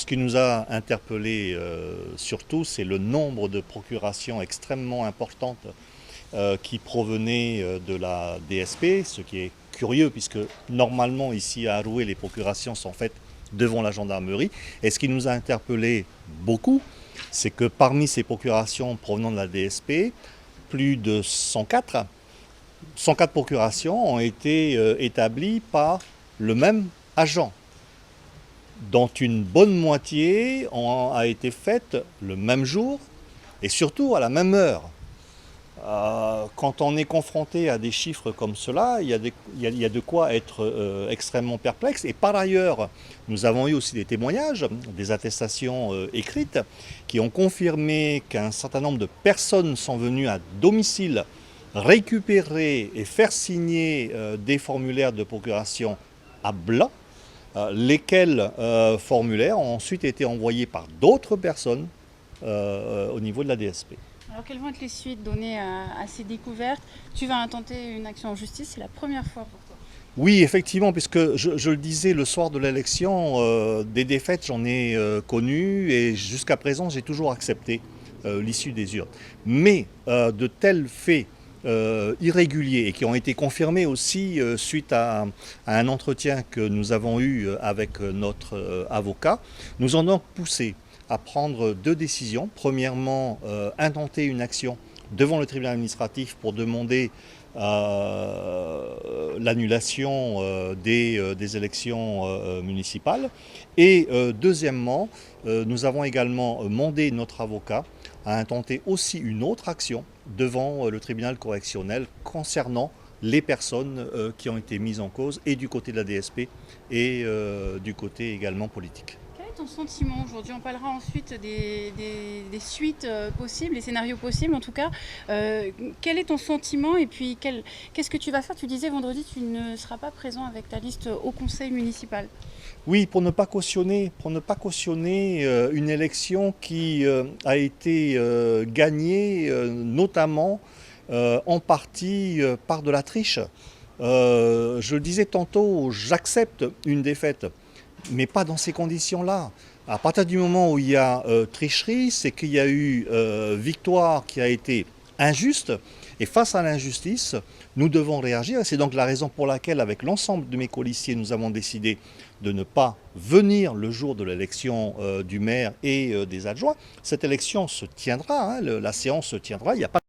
ce qui nous a interpellés surtout, c'est le nombre de procurations extrêmement importantes qui provenaient de la DSP, ce qui est curieux puisque normalement ici à Arouet les procurations sont faites devant la gendarmerie. Et ce qui nous a interpellés beaucoup, c'est que parmi ces procurations provenant de la DSP, plus de 104 procurations ont été établies par le même agent, dont une bonne moitié a été faite le même jour et surtout à la même heure. Quand on est confronté à des chiffres comme cela, il y a de quoi être extrêmement perplexe. Et par ailleurs, nous avons eu aussi des témoignages, des attestations écrites, qui ont confirmé qu'un certain nombre de personnes sont venues à domicile récupérer et faire signer des formulaires de procuration à blanc, lesquels formulaires ont ensuite été envoyés par d'autres personnes au niveau de la DSP. Alors quelles vont être les suites données à ces découvertes? Tu vas intenter une action en justice, c'est la première fois pour toi. Oui, effectivement, puisque je le disais, le soir de l'élection, des défaites, j'en ai connu et jusqu'à présent, j'ai toujours accepté l'issue des urnes. Mais de tels faits irréguliers et qui ont été confirmés aussi suite à un entretien que nous avons eu avec notre avocat, nous en avons poussé à prendre deux décisions. Premièrement, intenter une action devant le tribunal administratif pour demander l'annulation des élections municipales. Et deuxièmement, nous avons également mandé notre avocat à intenter aussi une autre action devant le tribunal correctionnel concernant les personnes qui ont été mises en cause et du côté de la DSP et du côté également politique. Quel est ton sentiment aujourd'hui? On parlera ensuite des suites possibles, des scénarios possibles en tout cas. Quel est ton sentiment et puis qu'est-ce que tu vas faire? Tu disais vendredi tu ne seras pas présent avec ta liste au conseil municipal. Oui, pour ne pas cautionner une élection qui a été gagnée notamment en partie par de la triche. Je le disais tantôt, j'accepte une défaite, mais pas dans ces conditions-là. À partir du moment où il y a tricherie, c'est qu'il y a eu victoire qui a été injuste. Et face à l'injustice, nous devons réagir. C'est donc la raison pour laquelle, avec l'ensemble de mes colistiers, nous avons décidé de ne pas venir le jour de l'élection du maire et des adjoints. Cette élection se tiendra, la séance se tiendra. Il n'y a pas